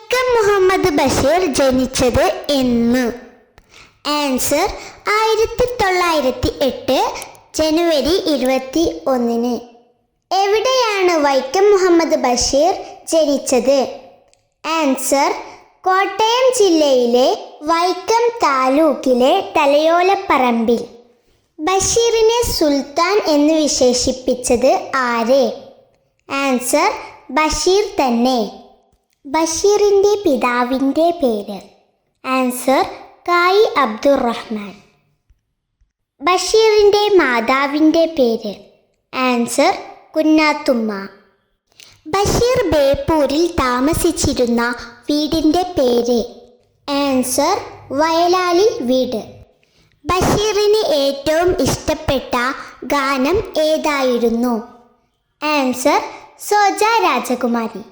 വൈക്കം മുഹമ്മദ് ബഷീർ ജനിച്ചത് എന്ന്? ആൻസർ 1908 ജനുവരി 21. എവിടെയാണ് വൈക്കം മുഹമ്മദ് ബഷീർ ജനിച്ചത്? ആൻസർ കോട്ടയം ജില്ലയിലെ വൈക്കം താലൂക്കിലെ തലയോലപ്പറമ്പിൽ. ബഷീറിനെ സുൽത്താൻ എന്ന് വിശേഷിപ്പിച്ചത് ആര്? ആൻസർ ബഷീർ തന്നെ. ബഷീറിൻ്റെ പിതാവിൻ്റെ പേര്? ആൻസർ കായി അബ്ദുറഹ്മാൻ. ബഷീറിൻ്റെ മാതാവിൻ്റെ പേര്? ആൻസർ കുഞ്ഞാത്തുമ്മ. ബഷീർ ബേപ്പൂരിൽ താമസിച്ചിരുന്ന വീടിൻ്റെ പേര്? ആൻസർ വയലാലിൽ വീട്. ബഷീറിന് ഏറ്റവും ഇഷ്ടപ്പെട്ട ഗാനം ഏതായിരുന്നു? ആൻസർ സോജ രാജകുമാരി.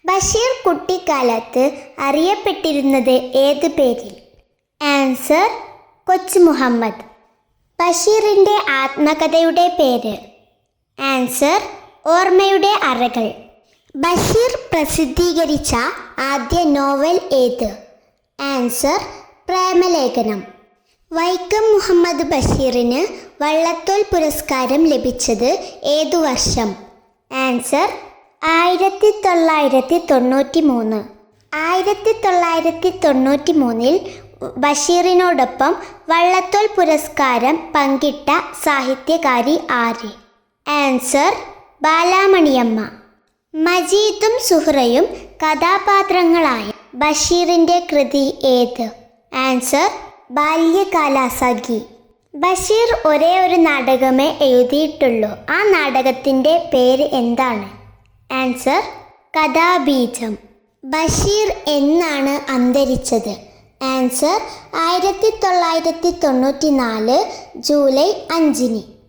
ബഷീർ കുട്ടിക്കാലത്ത് അറിയപ്പെട്ടിരുന്നത് ഏത് പേരിൽ? ആൻസർ കൊച്ചു മുഹമ്മദ്. ബഷീറിൻ്റെ ആത്മകഥയുടെ പേര്? ആൻസർ ഓർമ്മയുടെ അറകൾ. ബഷീർ പ്രസിദ്ധീകരിച്ച ആദ്യ നോവൽ ഏത്? ആൻസർ പ്രേമലേഖനം. വൈക്കം മുഹമ്മദ് ബഷീറിന് വള്ളത്തോൾ പുരസ്കാരം ലഭിച്ചത് ഏതു വർഷം? ആൻസർ 1993. 1993 ബഷീറിനോടൊപ്പം വള്ളത്തോൾ പുരസ്കാരം പങ്കിട്ട സാഹിത്യകാരി ആര്? ആൻസർ ബാലാമണിയമ്മ. മജീദും സുഹ്റയും കഥാപാത്രങ്ങളായ ബഷീറിൻ്റെ കൃതി ഏത്? ആൻസർ ബാല്യകാലസഖി. ബഷീർ ഒരേ ഒരു നാടകമേ എഴുതിയിട്ടുള്ളൂ. ആ നാടകത്തിൻ്റെ പേര് എന്താണ്? ആൻസർ കഥാബീജം. ബഷീർ എന്നാണ് അന്തരിച്ചത്? Answer 1994 July 5.